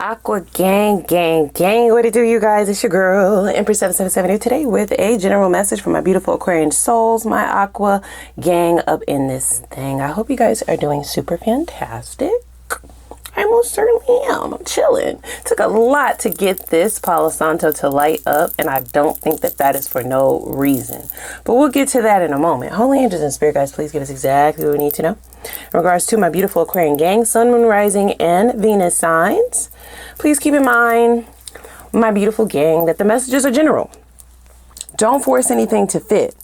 Aqua gang, what it do, you guys? It's your girl, Empress 7772, today with a general message from my beautiful Aquarian souls, my Aqua gang up in this thing. I hope you guys are doing super fantastic. I most certainly am. I'm chilling. Took a lot to get this Palo Santo to light up, and I don't think that that is for no reason. But we'll get to that in a moment. Holy angels and spirit guides, please give us exactly what we need to know. In regards to my beautiful Aquarian gang, Sun, Moon, Rising, and Venus signs, please keep in mind, my beautiful gang, that the messages are general. Don't force anything to fit.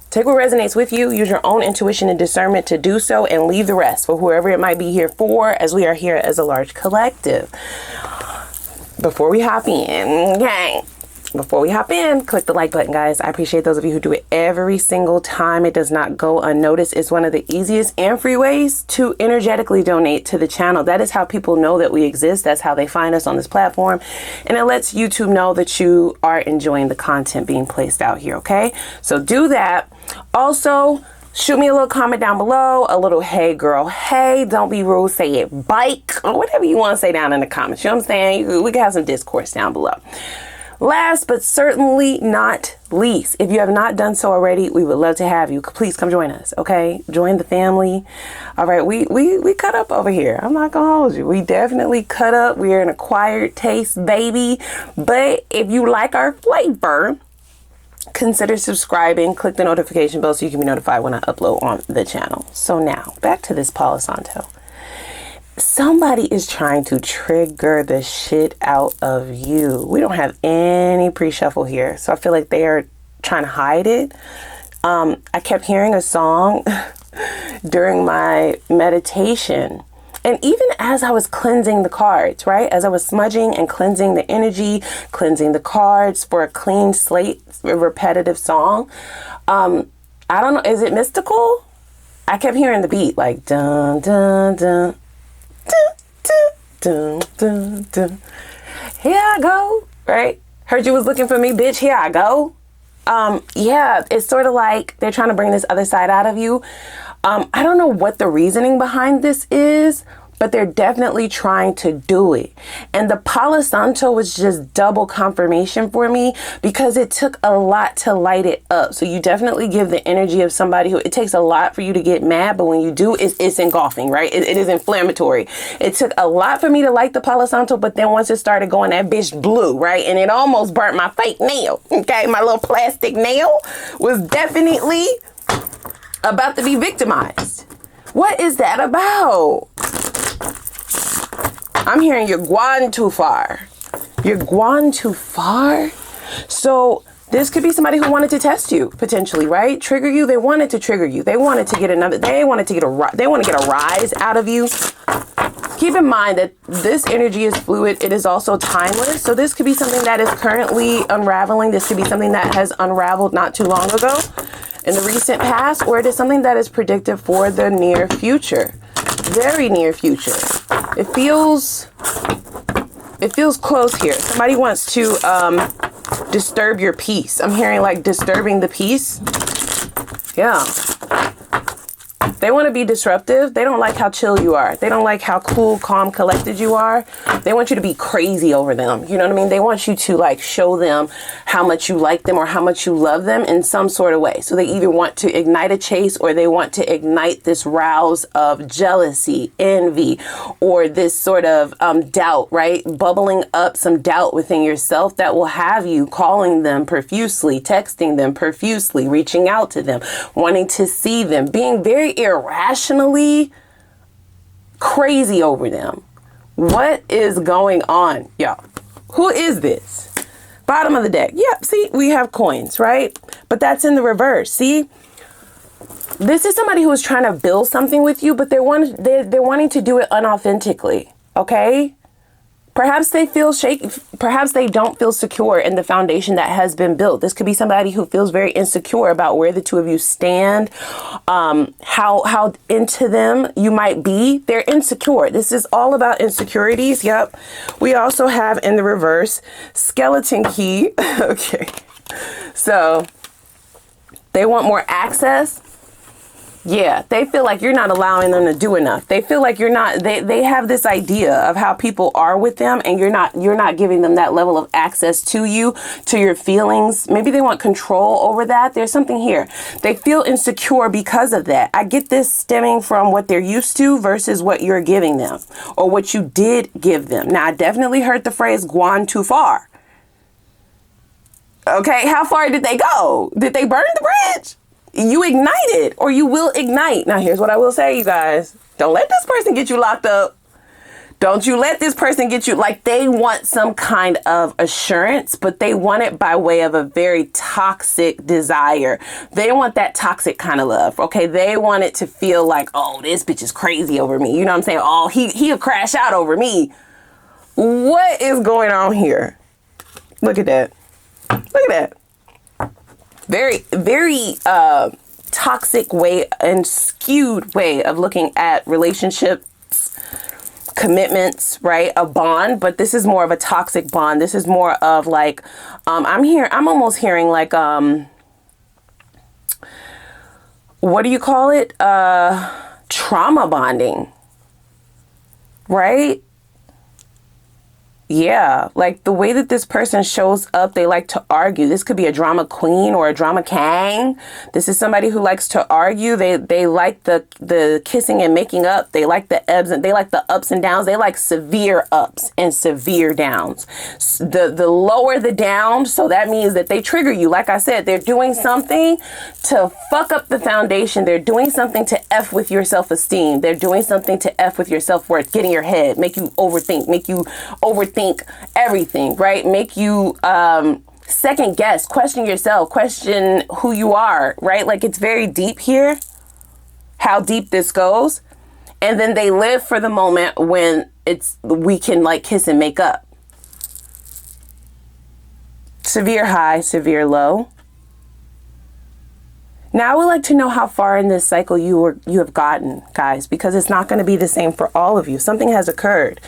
Take what resonates with you, use your own intuition and discernment to do so, and leave the rest for whoever it might be here for, as we are here as a large collective. Before we hop in, click the like button, guys. I appreciate those of you who do it every single time. It does not go unnoticed. It's one of the easiest and free ways to energetically donate to the channel. That is how people know that we exist. That's how they find us on this platform. And it lets YouTube know that you are enjoying the content being placed out here, okay? So do that. Also, shoot me a little comment down below, a little hey girl, hey, don't be rude, say it bike, or whatever you want to say down in the comments. You know what I'm saying? We can have some discourse down below. Last but certainly not least, if you have not done so already, we would love to have you. Please come join us, okay? Join the family. All right, we cut up over here. I'm not gonna hold you. We definitely cut up. We are an acquired taste, baby. But if you like our flavor, consider subscribing, click the notification bell so you can be notified when I upload on the channel. So now, back to this Palo Santo. Somebody is trying to trigger the shit out of you. We don't have any pre-shuffle here, so I feel like they are trying to hide it. I kept hearing a song during my meditation. And even as I was cleansing the cards, right? As I was smudging and cleansing the energy, cleansing the cards for a clean slate, a repetitive song. I don't know, is it mystical? I kept hearing the beat like dun dun dun dun dun dun dun dun. Here I go, right? Heard you was looking for me, bitch, here I go. Yeah, it's sort of like they're trying to bring this other side out of you. I don't know what the reasoning behind this is, but they're definitely trying to do it. And the Palo Santo was just double confirmation for me because it took a lot to light it up. So you definitely give the energy of somebody who, it takes a lot for you to get mad, but when you do, it's engulfing, right? It is inflammatory. It took a lot for me to light the Palo Santo, but then once it started going, that bitch blew, right? And it almost burnt my fake nail, okay? My little plastic nail was definitely about to be victimized. What is that about? I'm hearing you're gone too far. You're gone too far? So this could be somebody who wanted to test you, potentially, right? Trigger you. They wanted to trigger you. They wanted to get they want to get a rise out of you. Keep in mind that this energy is fluid. It is also timeless. So this could be something that is currently unraveling. This could be something that has unraveled not too long ago in the recent past, or it is something that is predicted for the near future, very near future. It feels close here. Somebody wants to disturb your peace. I'm hearing like disturbing the peace. Yeah. They want to be disruptive. They don't like how chill you are. They don't like how cool, calm, collected you are. They want you to be crazy over them. You know what I mean? They want you to like show them how much you like them or how much you love them in some sort of way. So they either want to ignite a chase or they want to ignite this rouse of jealousy, envy, or this sort of doubt, right? Bubbling up some doubt within yourself that will have you calling them profusely, texting them profusely, reaching out to them, wanting to see them, being very irrationally crazy over them. What is going on, y'all? Who is this? Bottom of the deck. Yep, see, we have coins, right? But that's in the reverse. See, this is somebody who is trying to build something with you, but they're wanting to do it unauthentically, okay? Perhaps they feel shaky. Perhaps they don't feel secure in the foundation that has been built. This could be somebody who feels very insecure about where the two of you stand, how into them you might be. They're insecure. This is all about insecurities. Yep. We also have in the reverse skeleton key. Okay. So they want more access. Yeah, they feel like you're not allowing them to do enough. They feel like you're not, they have this idea of how people are with them, and you're not giving them that level of access to you, to your feelings. Maybe they want control over that. There's something here. They feel insecure because of that. I get this stemming from what they're used to versus what you're giving them or what you did give them. Now, I definitely heard the phrase "gone too far." Okay, how far did they go? Did they burn the bridge? You ignited, or you will ignite. Now, here's what I will say, you guys. Don't let this person get you locked up. Don't you let this person get you, like, they want some kind of assurance, but they want it by way of a very toxic desire. They want that toxic kind of love, okay? They want it to feel like, oh, this bitch is crazy over me. You know what I'm saying? Oh, he'll crash out over me. What is going on here? Look at that. Look at that. Very, very toxic way and skewed way of looking at relationships, commitments, right? A bond, but this is more of a toxic bond. This is more of like, I'm almost hearing like, what do you call it? Trauma bonding, right? Yeah, like the way that this person shows up, they like to argue. This could be a drama queen or a drama king. This is somebody who likes to argue. They like the kissing and making up. They like the ebbs and they like the ups and downs. They like severe ups and severe downs. The lower the down, so that means that they trigger you. Like I said, they're doing something to fuck up the foundation. They're doing something to F with your self-esteem. They're doing something to F with your self-worth, get in your head, make you overthink everything, right? Make you second guess, question yourself, question who you are, right? Like, it's very deep here, how deep this goes. And then they live for the moment when we can like kiss and make up. Severe high, severe low. Now, I would like to know how far in this cycle you have gotten, guys, because it's not going to be the same for all of you. Something has occurred.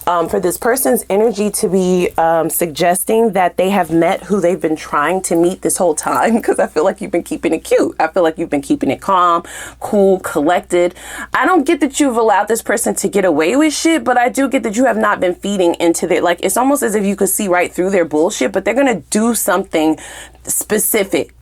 For this person's energy to be suggesting that they have met who they've been trying to meet this whole time, because I feel like you've been keeping it cute. I feel like you've been keeping it calm, cool, collected. I don't get that you've allowed this person to get away with shit, but I do get that you have not been feeding into their, like, it's almost as if you could see right through their bullshit, but they're going to do something specific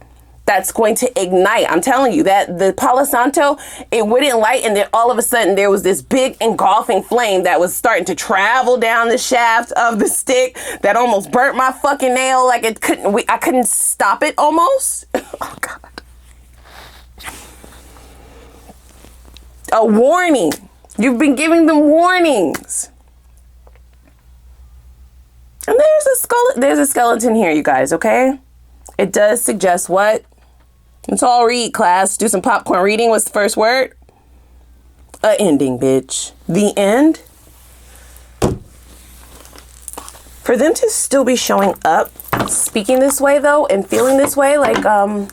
that's going to ignite. I'm telling you that the Palo Santo, it wouldn't light, and then all of a sudden there was this big engulfing flame that was starting to travel down the shaft of the stick that almost burnt my fucking nail. Like, I couldn't stop it almost. Oh God. A warning. You've been giving them warnings. And there's a skeleton here, you guys, okay? It does suggest what? Let's all read, class. Do some popcorn reading. What's the first word? A ending, bitch. The end. For them to still be showing up, speaking this way, though, and feeling this way, like, I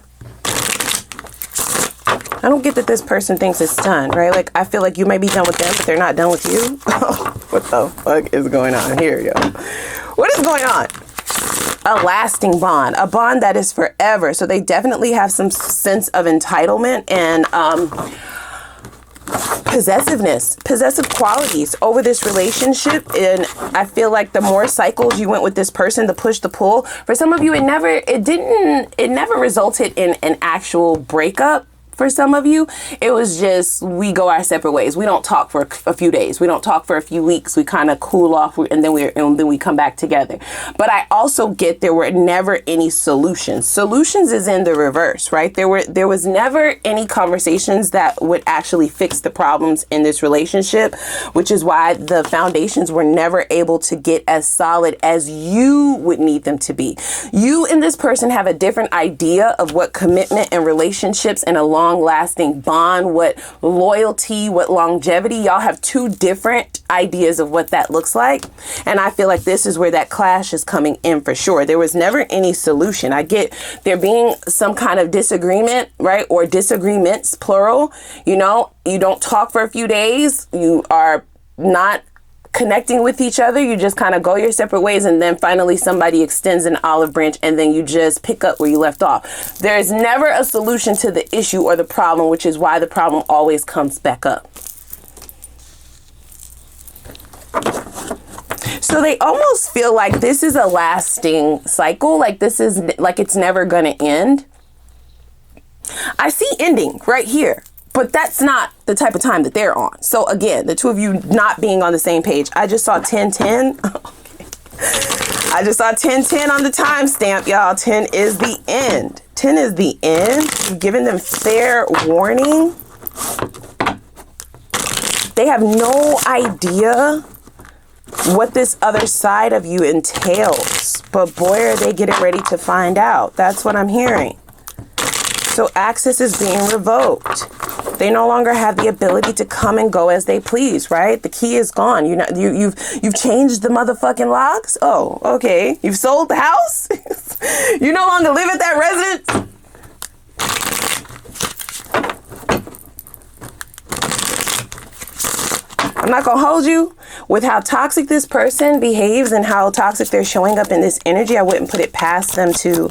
don't get that this person thinks it's done, right? Like, I feel like you may be done with them, but they're not done with you. What the fuck is going on here, yo? What is going on? A lasting bond, a bond that is forever. So they definitely have some sense of entitlement and possessive qualities over this relationship. And I feel like the more cycles you went with this person, the push, the pull, for some of you, it never resulted in an actual breakup. For some of you, it was just, we go our separate ways. We don't talk for a few days. We don't talk for a few weeks. We kind of cool off, and then we come back together. But I also get there were never any solutions. Solutions is in the reverse, right? There was never any conversations that would actually fix the problems in this relationship, which is why the foundations were never able to get as solid as you would need them to be. You and this person have a different idea of what commitment and relationships and a long-lasting bond, what loyalty, what longevity. Y'all have two different ideas of what that looks like. And I feel like this is where that clash is coming in for sure. There was never any solution. I get there being some kind of disagreement, right? Or disagreements, plural. You know, you don't talk for a few days. You are not connecting with each other. You just kind of go your separate ways, and then finally somebody extends an olive branch, and then you just pick up where you left off. There is never a solution to the issue or the problem, which is why the problem always comes back up. So they almost feel like this is a lasting cycle, like this is like it's never going to end. I see ending right here, but that's not the type of time that they're on. So again, the two of you not being on the same page. I just saw 10-10. Okay. I just saw 10-10 on the timestamp, y'all. 10 is the end. 10 is the end. You've given them fair warning. They have no idea what this other side of you entails, but boy, are they getting ready to find out. That's what I'm hearing. So access is being revoked. They no longer have the ability to come and go as they please, right? The key is gone. You've changed the motherfucking locks. Oh, okay. You've sold the house. You no longer live at that residence. I'm not gonna hold you. With how toxic this person behaves and how toxic they're showing up in this energy, I wouldn't put it past them to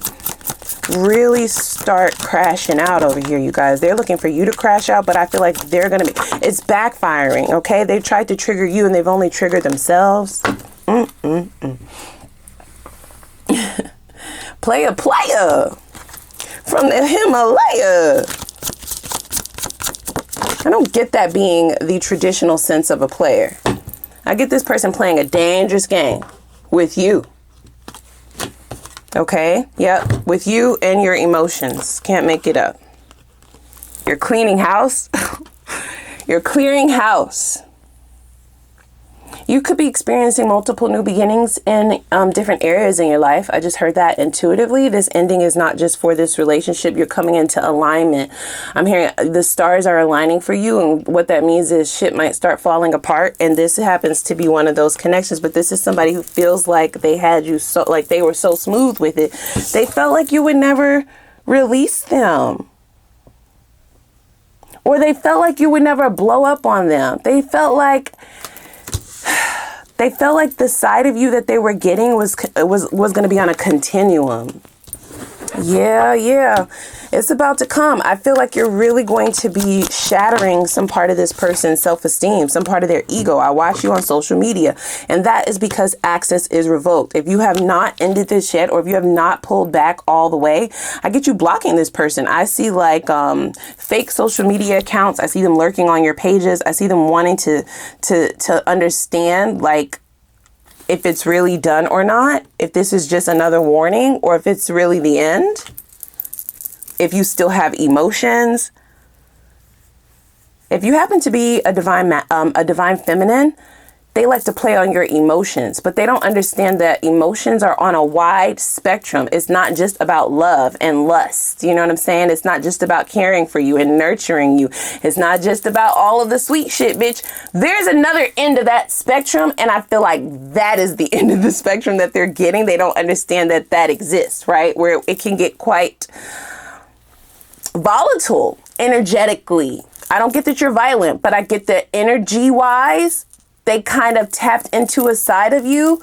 really start crashing out over here, you guys. They're looking for you to crash out, but I feel like they're gonna be, it's backfiring, okay? They tried to trigger you and they've only triggered themselves. Player from the Himalaya. I don't get that being the traditional sense of a player. I get this person playing a dangerous game with you. Okay? Yep. With you and your emotions. Can't make it up. You're cleaning house. You're clearing house. You could be experiencing multiple new beginnings in different areas in your life. I just heard that intuitively. This ending is not just for this relationship. You're coming into alignment. I'm hearing the stars are aligning for you. And what that means is shit might start falling apart. And this happens to be one of those connections. But this is somebody who feels like they had you so, like they were so smooth with it. They felt like you would never release them. Or they felt like you would never blow up on them. They felt like the side of you that they were getting was going to be on a continuum. Yeah. It's about to come. I feel like you're really going to be shattering some part of this person's self-esteem, some part of their ego. I watch you on social media, and that is because access is revoked. If you have not ended this yet, or if you have not pulled back all the way, I get you blocking this person. I see like fake social media accounts. I see them lurking on your pages. I see them wanting to understand like if it's really done or not, if this is just another warning, or if it's really the end. If you still have emotions, if you happen to be a divine feminine, they like to play on your emotions, but they don't understand that emotions are on a wide spectrum. It's not just about love and lust. You know what I'm saying? It's not just about caring for you and nurturing you. It's not just about all of the sweet shit, bitch. There's another end of that spectrum, and I feel like that is the end of the spectrum that they're getting. They don't understand that that exists, right? Where it can get quite volatile energetically. I don't get that you're violent, but I get that energy wise, they kind of tapped into a side of you,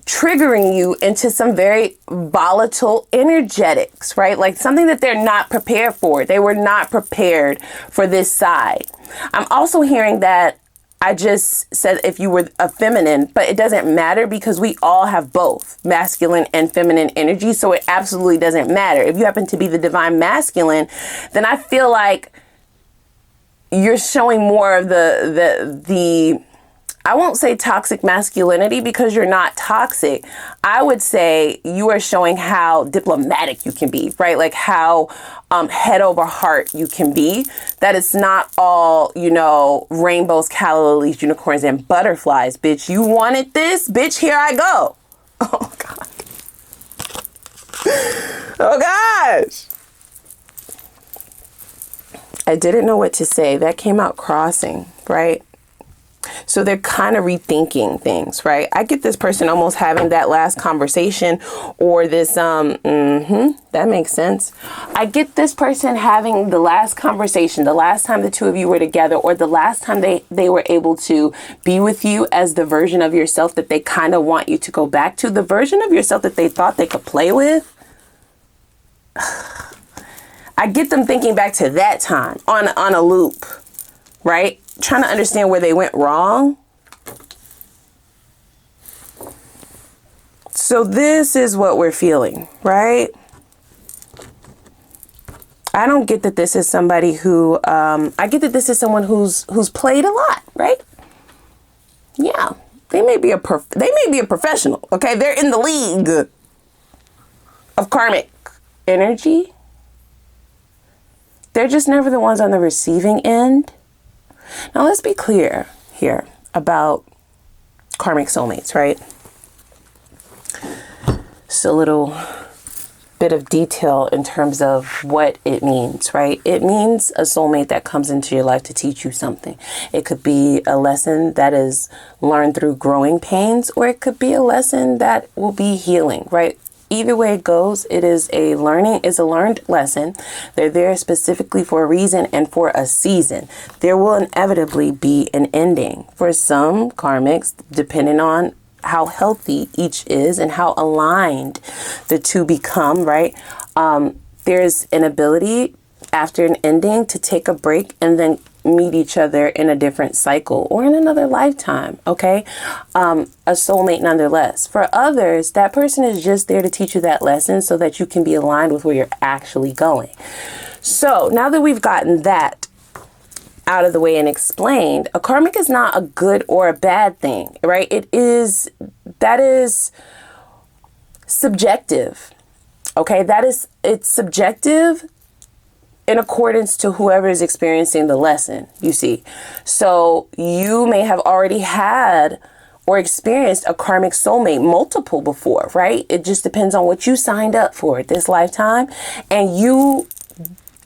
triggering you into some very volatile energetics, right? Like something that they're not prepared for. They were not prepared for this side. I'm also hearing that I just said if you were a feminine, but it doesn't matter because we all have both masculine and feminine energy. So it absolutely doesn't matter. If you happen to be the divine masculine, then I feel like you're showing more of the I won't say toxic masculinity because you're not toxic. I would say you are showing how diplomatic you can be, right? Like how head over heart you can be. That it's not all, you know, rainbows, calla lilies, unicorns, and butterflies. Bitch, you wanted this? Bitch, here I go. Oh, God. Oh, gosh. I didn't know what to say. That came out crossing, right? So they're kind of rethinking things, right? I get this person almost having that last conversation, or this, that makes sense. I get this person having the last conversation, the last time the two of you were together, or the last time they were able to be with you as the version of yourself that they kind of want you to go back to, the version of yourself that they thought they could play with. I get them thinking back to that time on a loop, right? Trying to understand where they went wrong. So this is what we're feeling, right? I don't get that this is somebody who, I get that this is someone who's played a lot, right? Yeah, they may be a professional, okay? They're in the league of karmic energy. They're just never the ones on the receiving end. Now, let's be clear here about karmic soulmates, right? Just a little bit of detail in terms of what it means, right? It means a soulmate that comes into your life to teach you something. It could be a lesson that is learned through growing pains, or it could be a lesson that will be healing, right? Either way it goes, it is a learned lesson. They're there specifically for a reason and for a season. There will inevitably be an ending. For some karmics, depending on how healthy each is and how aligned the two become, right? There's an ability after an ending to take a break and then meet each other in a different cycle or in another lifetime, okay? A soulmate nonetheless. For others, that person is just there to teach you that lesson so that you can be aligned with where you're actually going. So now that we've gotten that out of the way and explained, a karmic is not a good or a bad thing, right? That is subjective, okay? It's subjective in accordance to whoever is experiencing the lesson, you see. So you may have already had or experienced a karmic soulmate multiple before, right? It just depends on what you signed up for this lifetime. And you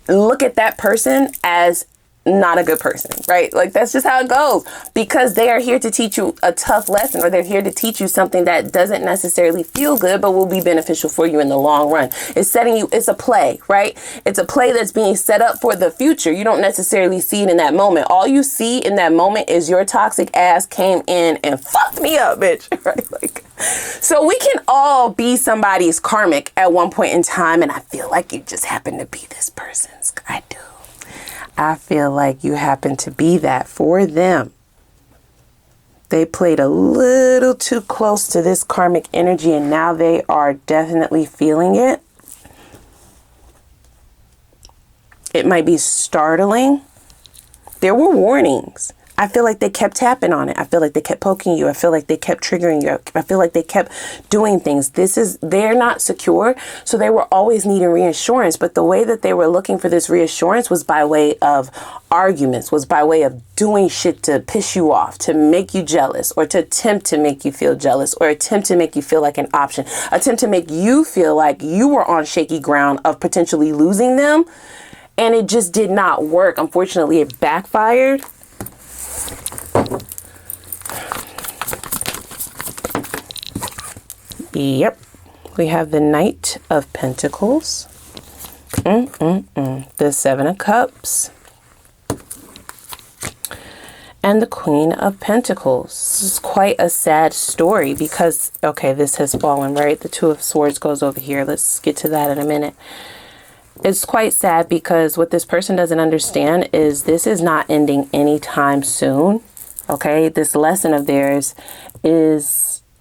look at that person as not a good person, right? Like, that's just how it goes, because they are here to teach you a tough lesson, or they're here to teach you something that doesn't necessarily feel good, but will be beneficial for you in the long run. It's a play, right? It's a play that's being set up for the future. You don't necessarily see it in that moment. All you see in that moment is your toxic ass came in and fucked me up, bitch, right? Like, so we can all be somebody's karmic at one point in time, and I feel like you just happen to be this person's. I do. I feel like you happen to be that for them. They played a little too close to this karmic energy, and now they are definitely feeling it. It might be startling. There were warnings. I feel like they kept tapping on it. I feel like they kept poking you. I feel like they kept triggering you. I feel like they kept doing things. They're not secure. So they were always needing reassurance. But the way that they were looking for this reassurance was by way of arguments, was by way of doing shit to piss you off, to make you jealous, or to attempt to make you feel jealous, or attempt to make you feel like an option, attempt to make you feel like you were on shaky ground of potentially losing them. And it just did not work. Unfortunately, it backfired. Yep, we have the Knight of Pentacles, the Seven of Cups, and the Queen of Pentacles. This is quite a sad story because, okay, this has fallen, right? The Two of Swords goes over here. Let's get to that in a minute. It's quite sad because what this person doesn't understand is this is not ending anytime soon. Okay, this lesson of theirs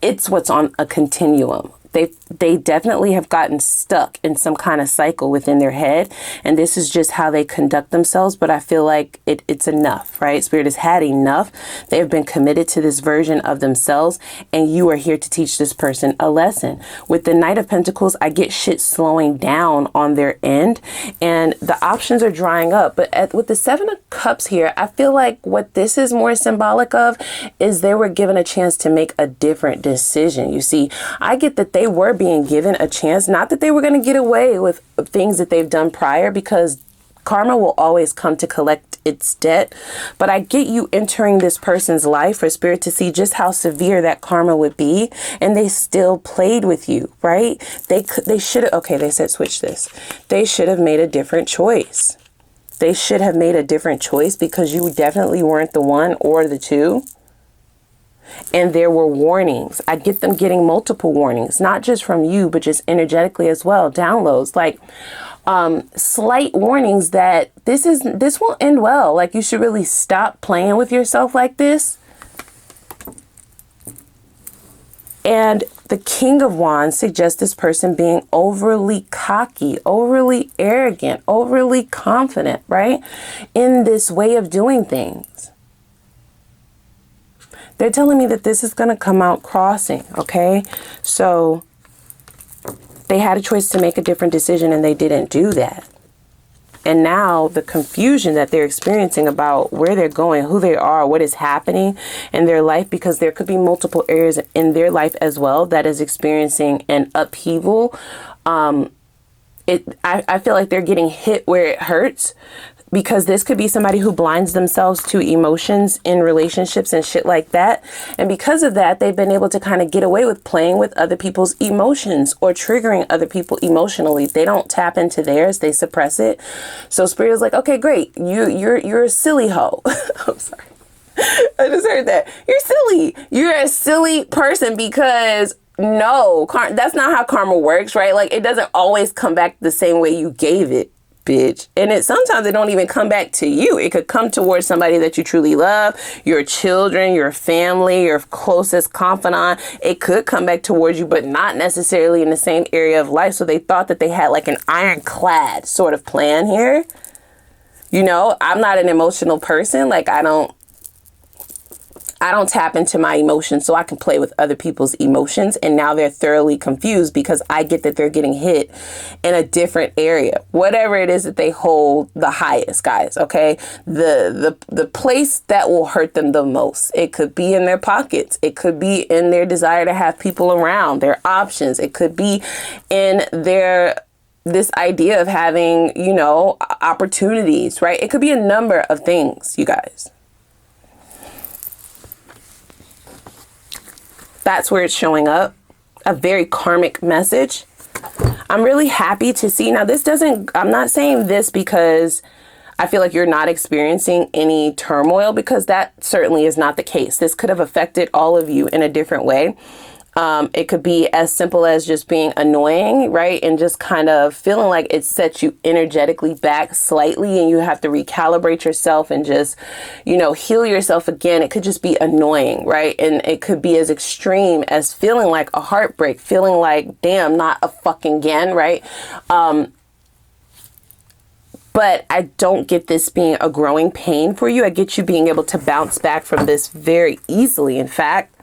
it's what's on a continuum. They definitely have gotten stuck in some kind of cycle within their head. And this is just how they conduct themselves. But I feel like it's enough, right? Spirit has had enough. They have been committed to this version of themselves. And you are here to teach this person a lesson. With the Knight of Pentacles, I get shit slowing down on their end. And the options are drying up. But with the Seven of Cups here, I feel like what this is more symbolic of is they were given a chance to make a different decision. You see, I get that they were being given a chance, not that they were going to get away with things that they've done prior, because karma will always come to collect its debt. But I get you entering this person's life for Spirit to see just how severe that karma would be. And they still played with you, right? They should have, okay, they said switch this. They should have made a different choice. They should have made a different choice because you definitely weren't the one or the two. And there were warnings. I get them getting multiple warnings, not just from you, but just energetically as well. Downloads, like slight warnings that this won't end well. Like, you should really stop playing with yourself like this. And the King of Wands suggests this person being overly cocky, overly arrogant, overly confident, right? In this way of doing things. They're telling me that this is going to come out crossing, okay? So they had a choice to make a different decision and they didn't do that. And now the confusion that they're experiencing about where they're going, who they are, what is happening in their life, because there could be multiple areas in their life as well that is experiencing an upheaval. I feel like they're getting hit where it hurts. Because this could be somebody who blinds themselves to emotions in relationships and shit like that. And because of that, they've been able to kind of get away with playing with other people's emotions or triggering other people emotionally. They don't tap into theirs. They suppress it. So Spirit is like, okay, great. You're a silly hoe. I'm sorry. I just heard that. You're silly. You're a silly person because no, that's not how karma works, right? Like, it doesn't always come back the same way you gave it. Bitch. And sometimes it don't even come back to you. It could come towards somebody that you truly love, your children, your family, your closest confidant. It could come back towards you, but not necessarily in the same area of life. So they thought that they had like an ironclad sort of plan here. You know, I'm not an emotional person. Like, I don't tap into my emotions so I can play with other people's emotions. And now they're thoroughly confused because I get that they're getting hit in a different area. Whatever it is that they hold the highest, guys, okay? The place that will hurt them the most. It could be in their pockets. It could be in their desire to have people around, their options. It could be in this idea of having, you know, opportunities, right? It could be a number of things, you guys. That's where it's showing up. A very karmic message. I'm really happy to see. Now, I'm not saying this because I feel like you're not experiencing any turmoil, because that certainly is not the case. This could have affected all of you in a different way. It could be as simple as just being annoying, right? And just kind of feeling like it sets you energetically back slightly and you have to recalibrate yourself and just, you know, heal yourself again. It could just be annoying, right? And it could be as extreme as feeling like a heartbreak, feeling like, damn, not a fucking again, right? But I don't get this being a growing pain for you. I get you being able to bounce back from this very easily. In fact,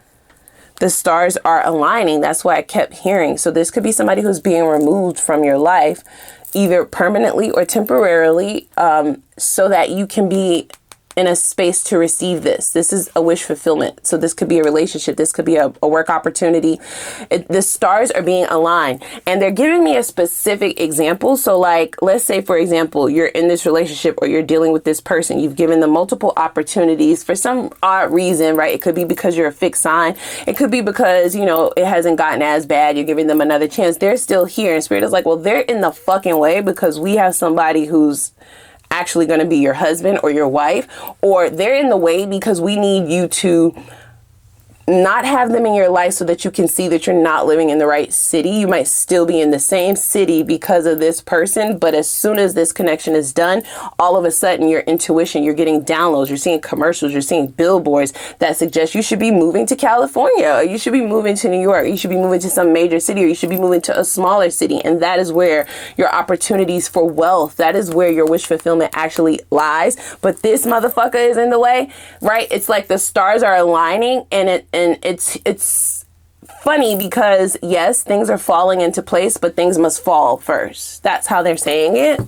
the stars are aligning. That's why I kept hearing. So this could be somebody who's being removed from your life, either permanently or temporarily, so that you can be in a space to receive this. This is a wish fulfillment. So this could be a relationship. This could be a work opportunity. The stars are being aligned and they're giving me a specific example. So like, let's say, for example, you're in this relationship or you're dealing with this person. You've given them multiple opportunities for some odd reason, right? It could be because you're a fixed sign. It could be because, you know, it hasn't gotten as bad. You're giving them another chance. They're still here. And Spirit is like, well, they're in the fucking way because we have somebody who's actually going to be your husband or your wife, or they're in the way because we need you to not have them in your life so that you can see that you're not living in the right city. You might still be in the same city because of this person, but as soon as this connection is done, all of a sudden your intuition, you're getting downloads, you're seeing commercials, you're seeing billboards that suggest you should be moving to California, or you should be moving to New York, you should be moving to some major city, or you should be moving to a smaller city. And that is where your opportunities for wealth, that is where your wish fulfillment actually lies. But this motherfucker is in the way, right? It's like the stars are aligning, and it's funny because yes, things are falling into place, but things must fall first. That's how they're saying it.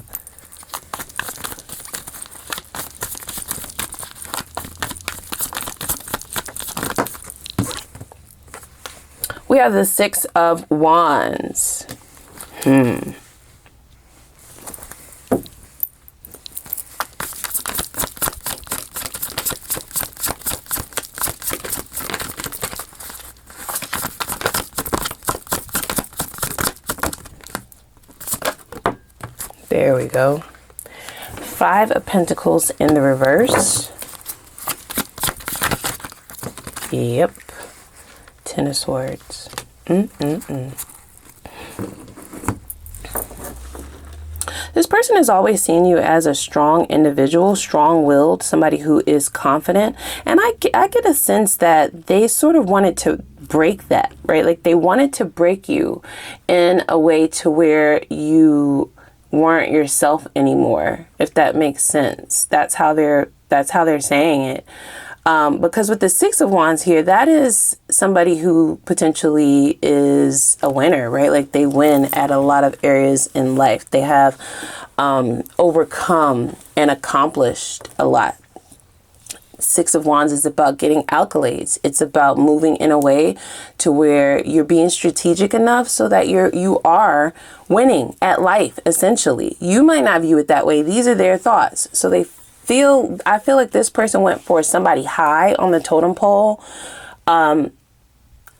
We have the Six of Wands. go. 5 of Pentacles in the reverse. Yep. 10 of Swords. This person has always seen you as a strong individual, strong-willed, somebody who is confident. And I get a sense that they sort of wanted to break that, right? Like they wanted to break you in a way to where you weren't yourself anymore, if that makes sense. That's how they're saying it. Because with the 6 of Wands here, that is somebody who potentially is a winner, right? Like they win at a lot of areas in life. They have overcome and accomplished a lot. 6 of Wands is about getting accolades. It's about moving in a way to where you're being strategic enough so that you are winning at life, essentially. You might not view it that way. These are their thoughts. So I feel like this person went for somebody high on the totem pole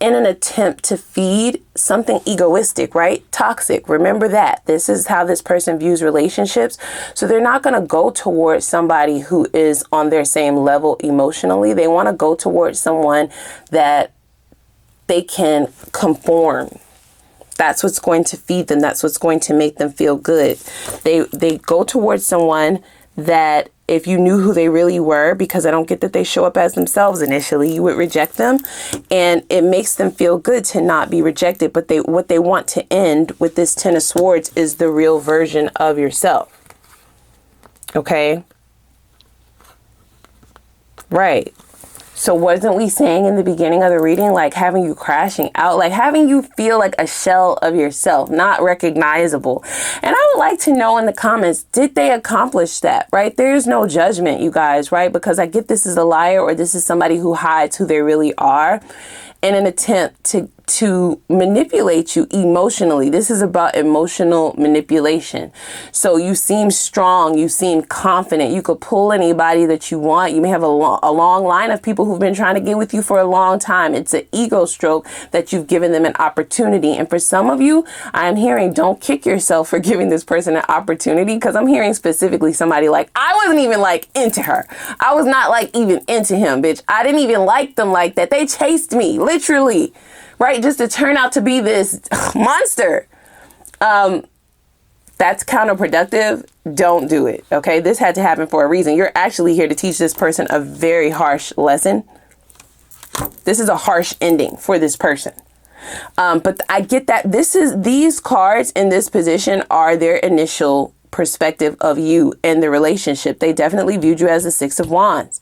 in an attempt to feed something egoistic, right? Toxic. Remember that. This is how this person views relationships. So they're not going to go towards somebody who is on their same level emotionally. They want to go towards someone that they can conform. That's what's going to feed them. That's what's going to make them feel good. They go towards someone that if you knew who they really were, because I don't get that they show up as themselves initially, you would reject them. And it makes them feel good to not be rejected. But what they want to end with this 10 of Swords is the real version of yourself. Okay? Right. So wasn't we saying in the beginning of the reading, like having you crashing out, like having you feel like a shell of yourself, not recognizable? And I would like to know in the comments, did they accomplish that, right? There's no judgment, you guys, right? Because I get this is a liar or this is somebody who hides who they really are in an attempt to manipulate you emotionally. This is about emotional manipulation. So you seem strong. You seem confident. You could pull anybody that you want. You may have a long line of people who've been trying to get with you for a long time. It's an ego stroke that you've given them an opportunity. And for some of you, I'm hearing don't kick yourself for giving this person an opportunity, because I'm hearing specifically somebody like, I wasn't even like into her. I was not like even into him, bitch. I didn't even like them like that. They chased me, literally. Right? Just to turn out to be this monster. That's counterproductive. Don't do it. Okay? This had to happen for a reason. You're actually here to teach this person a very harsh lesson. This is a harsh ending for this person. But I get that these cards in this position are their initial perspective of you and the relationship. They definitely viewed you as the 6 of Wands.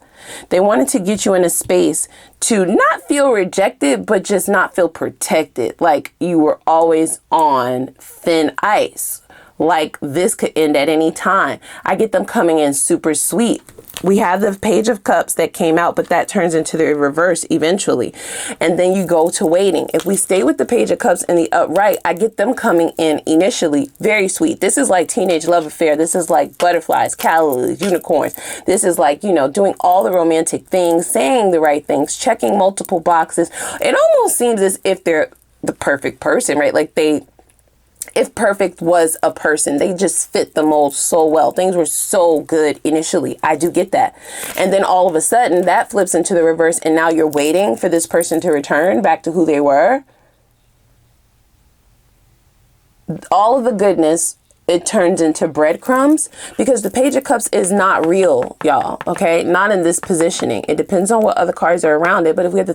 They wanted to get you in a space to not feel rejected, but just not feel protected. Like you were always on thin ice. Like this could end at any time. I get them coming in super sweet. We have the Page of Cups that came out, but that turns into the reverse eventually. And then you go to waiting. If we stay with the Page of Cups in the upright, I get them coming in initially very sweet. This is like teenage love affair. This is like butterflies, callalus, unicorns. This is like, you know, doing all the romantic things, saying the right things, checking multiple boxes. It almost seems as if they're the perfect person, right? Like if perfect was a person, they just fit the mold so well. Things were so good initially. I do get that. And then all of a sudden that flips into the reverse. And now you're waiting for this person to return back to who they were. All of the goodness, it turns into breadcrumbs, because the Page of Cups is not real, y'all. Okay, not in this positioning. It depends on what other cards are around it. But if we have the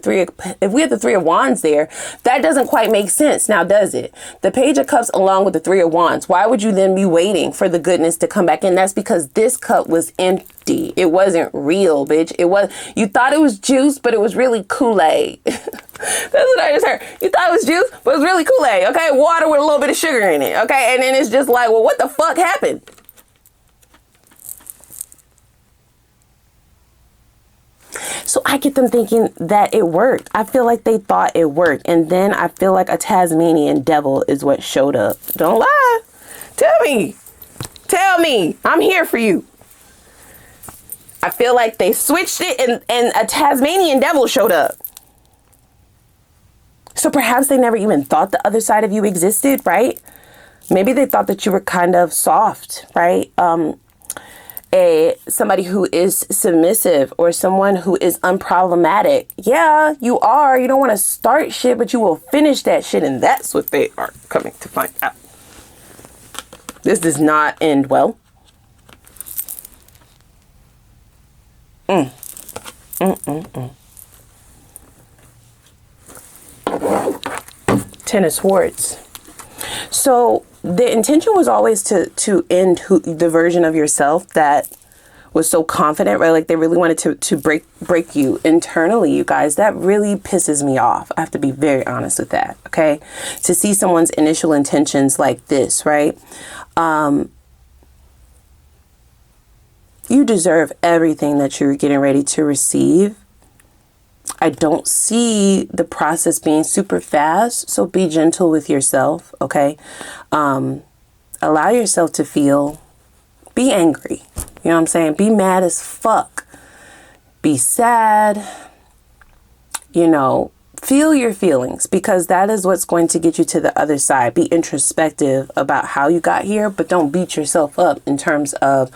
Three of Wands there, that doesn't quite make sense. Now, does it? The Page of Cups along with the Three of Wands. Why would you then be waiting for the goodness to come back in? That's because this cup was empty. It wasn't real, bitch. You thought it was juice, but it was really Kool-Aid. That's what I just heard. You thought it was juice, but it was really Kool-Aid, okay? Water with a little bit of sugar in it, okay? And then it's just like, well, what the fuck happened? So I get them thinking that it worked. I feel like they thought it worked. And then I feel like a Tasmanian devil is what showed up. Don't lie. Tell me. Tell me. I'm here for you. I feel like they switched it and a Tasmanian devil showed up. So perhaps they never even thought the other side of you existed, right? Maybe they thought that you were kind of soft, right? Somebody who is submissive or someone who is unproblematic. Yeah, you are. You don't want to start shit, but you will finish that shit. And that's what they are coming to find out. This does not end well. Ten of Swords. So the intention was always to end the version of yourself that was so confident, right? Like they really wanted to break you internally, you guys. That really pisses me off. I have to be very honest with that, okay? To see someone's initial intentions like this, right? You deserve everything that you're getting ready to receive. I don't see the process being super fast, so be gentle with yourself, okay? Allow yourself to feel. Be angry. You know what I'm saying? Be mad as fuck. Be sad. You know, feel your feelings, because that is what's going to get you to the other side. Be introspective about how you got here, but don't beat yourself up in terms of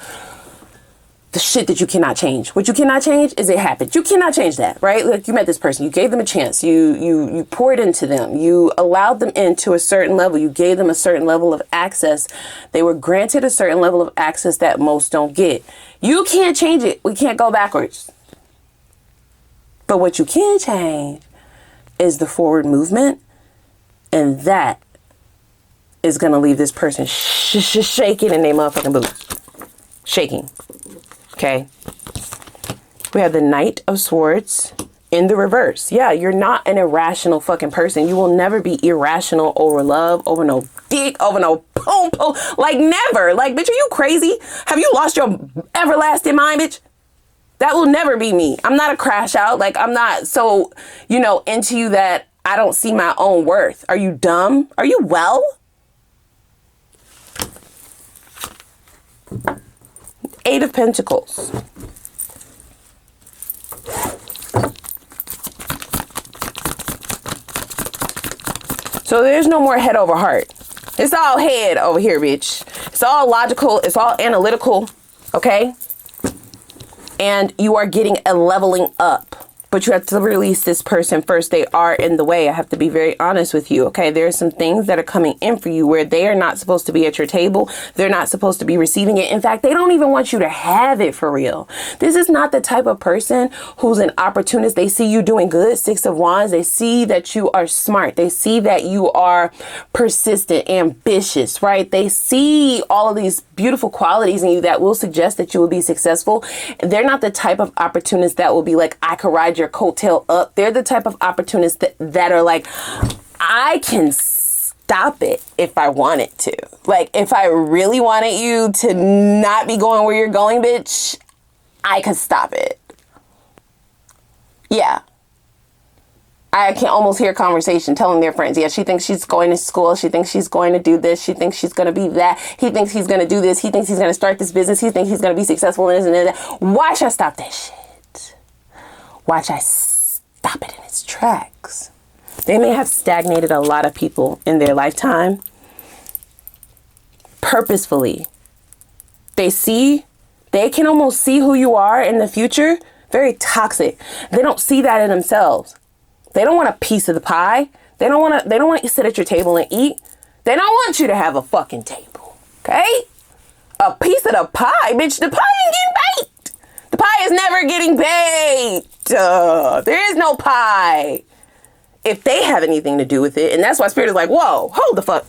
the shit that you cannot change. What you cannot change is it happened. You cannot change that, right? Like you met this person, you gave them a chance, you poured into them, you allowed them into a certain level, you gave them a certain level of access. They were granted a certain level of access that most don't get. You can't change it. We can't go backwards. But what you can change is the forward movement, and that is going to leave this person shaking in their motherfucking boots. Shaking. Okay. We have the Knight of Swords in the reverse. Yeah, you're not an irrational fucking person. You will never be irrational over love, over no dick, over no pom pom. Like never. Like, bitch, are you crazy? Have you lost your everlasting mind, bitch? That will never be me. I'm not a crash out. Like, I'm not so, you know, into you that I don't see my own worth. Are you dumb? Are you well? Eight of Pentacles. So there's no more head over heart. It's all head over here, bitch. It's all logical. It's all analytical. Okay? And you are getting a leveling up. But you have to release this person first. They are in the way. I have to be very honest with you. Okay. There are some things that are coming in for you where they are not supposed to be at your table. They're not supposed to be receiving it. In fact, they don't even want you to have it for real. This is not the type of person who's an opportunist. They see you doing good. Six of Wands. They see that you are smart. They see that you are persistent, ambitious, right? They see all of these beautiful qualities in you that will suggest that you will be successful. They're not the type of opportunists that will be like, I could ride your coattail up. They're the type of opportunists that are like, I can stop it if I wanted to. Like, if I really wanted you to not be going where you're going, bitch, I could stop it. Yeah. I can almost hear conversation telling their friends, yeah, she thinks she's going to school. She thinks she's going to do this. She thinks she's going to be that. He thinks he's going to do this. He thinks he's going to start this business. He thinks he's going to be successful in this and that. Why should I stop that shit? Watch I stop it in its tracks. They may have stagnated a lot of people in their lifetime purposefully. They can almost see who you are in the future. Very toxic. They don't see that in themselves. They don't want a piece of the pie. They don't want you to sit at your table and eat. They don't want you to have a fucking table. Okay? A piece of the pie, bitch. The pie ain't getting baked. The pie is never getting baked. There is no pie if they have anything to do with it. And that's why Spirit is like, whoa, hold the fuck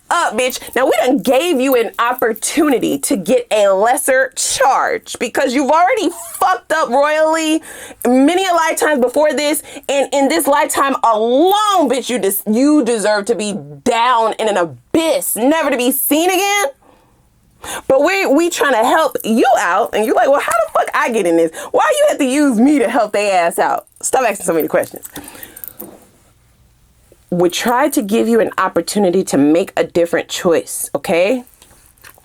up, bitch. Now we done gave you an opportunity to get a lesser charge because you've already fucked up royally many a lifetimes before this. And in this lifetime alone, bitch, you deserve to be down in an abyss, never to be seen again. But we trying to help you out, and you're like, well, how the fuck I get in this? Why you have to use me to help their ass out? Stop asking so many questions. We try to give you an opportunity to make a different choice, okay?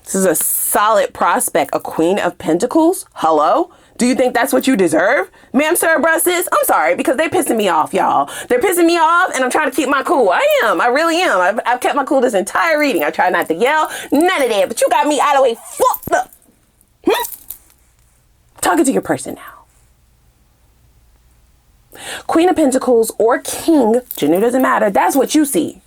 This is a solid prospect, a Queen of Pentacles. Hello? Do you think that's what you deserve? Ma'am, sir, bruh, sis, I'm sorry, because they're pissing me off, y'all. They're pissing me off, and I'm trying to keep my cool. I am. I really am. I've kept my cool this entire reading. I try not to yell. None of that. But you got me out of the way fucked up. Talking to your person now. Queen of Pentacles or King, gender doesn't matter. That's what you see.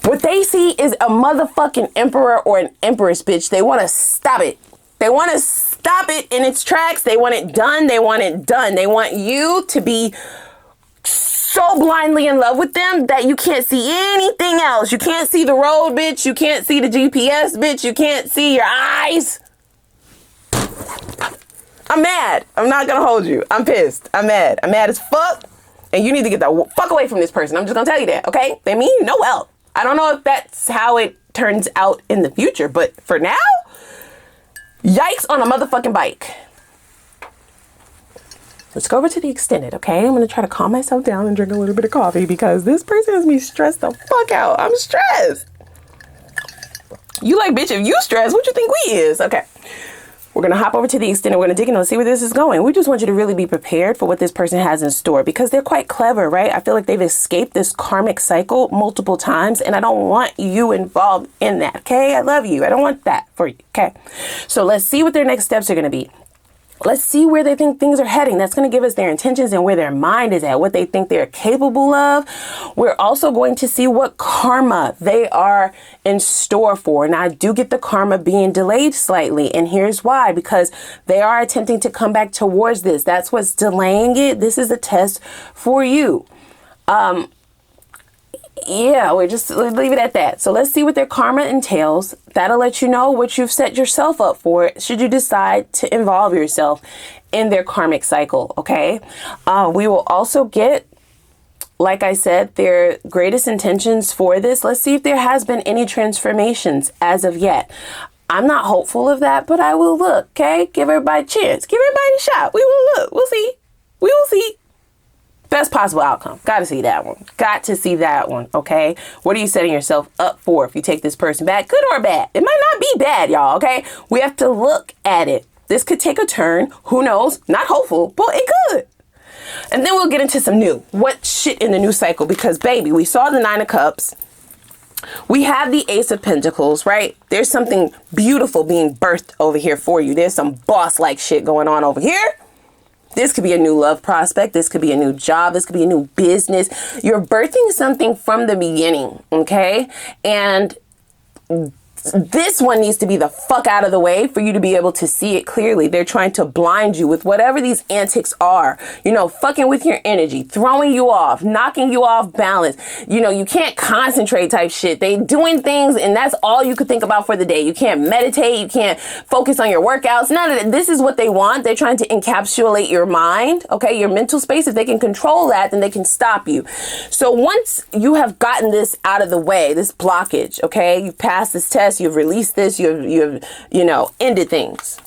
What they see is a motherfucking emperor or an empress, bitch. They want to stop it. They want to stop it in its tracks. They want it done. They want it done. They want you to be so blindly in love with them that you can't see anything else. You can't see the road, bitch. You can't see the GPS, bitch. You can't see your eyes. I'm mad. I'm not going to hold you. I'm pissed. I'm mad. I'm mad as fuck. And you need to get the fuck away from this person. I'm just going to tell you that, okay? They mean you no well. I don't know if that's how it turns out in the future, but for now, yikes on a motherfucking bike. Let's go over to the extended, okay? I'm going to try to calm myself down and drink a little bit of coffee because this person has me stressed the fuck out. I'm stressed. You like, bitch, if you stressed, what you think we is? Okay. We're going to hop over to the extended. We're going to dig in and see where this is going. We just want you to really be prepared for what this person has in store because they're quite clever, right? I feel like they've escaped this karmic cycle multiple times and I don't want you involved in that, okay? I love you. I don't want that for you, okay? So let's see what their next steps are going to be. Let's see where they think things are heading. That's going to give us their intentions and where their mind is at, what they think they're capable of. We're also going to see what karma they are in store for. And I do get the karma being delayed slightly. And here's why, because they are attempting to come back towards this. That's what's delaying it. This is a test for you. Yeah, let's leave it at that. So let's see what their karma entails. That'll let you know what you've set yourself up for should you decide to involve yourself in their karmic cycle, okay? We will also get, like I said, their greatest intentions for this. Let's see if there has been any transformations as of yet. I'm not hopeful of that, but I will look, okay? Give everybody a chance. Give everybody a shot. We will look. We'll see. We will see. Best possible outcome. Got to see that one. Got to see that one, okay? What are you setting yourself up for if you take this person back? Good or bad? It might not be bad, y'all, okay? We have to look at it. This could take a turn. Who knows? Not hopeful, but it could. And then we'll get into some new. What shit in the new cycle? Because, baby, we saw the 9 of Cups. We have the Ace of Pentacles, right? There's something beautiful being birthed over here for you. There's some boss-like shit going on over here. This could be a new love prospect. This could be a new job. This could be a new business. You're birthing something from the beginning, okay? And this one needs to be the fuck out of the way for you to be able to see it clearly. They're trying to blind you with whatever these antics are, you know, fucking with your energy, throwing you off, knocking you off balance. You know, you can't concentrate type shit. They doing things and that's all you could think about for the day. You can't meditate. You can't focus on your workouts. None of that. This is what they want. They're trying to encapsulate your mind, okay, your mental space. If they can control that, then they can stop you. So once you have gotten this out of the way, this blockage, okay, you've passed this test, you've released this, you've ended things.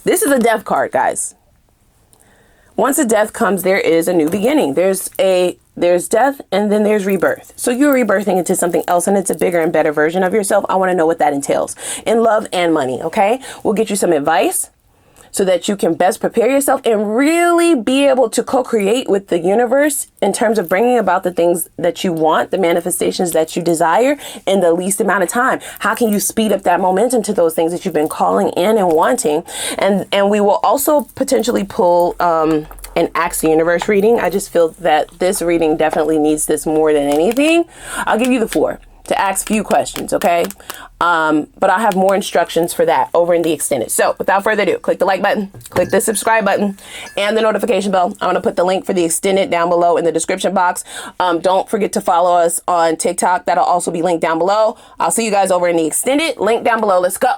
This is a death card, guys. Once a death comes, there is a new beginning. There's death and then there's rebirth. So you're rebirthing into something else and it's a bigger and better version of yourself. I want to know what that entails in love and money, okay? We'll get you some advice so that you can best prepare yourself and really be able to co-create with the universe in terms of bringing about the things that you want, the manifestations that you desire in the least amount of time. How can you speed up that momentum to those things that you've been calling in and wanting? And we will also potentially pull an Ask the Universe reading. I just feel that this reading definitely needs this more than anything. I'll give you the floor to ask few questions, okay? But I'll have more instructions for that over in the extended. So without further ado, click the like button, click the subscribe button, and the notification bell. I'm gonna put the link for the extended down below in the description box. Don't forget to follow us on TikTok. That'll also be linked down below. I'll see you guys over in the extended. Link down below. Let's go.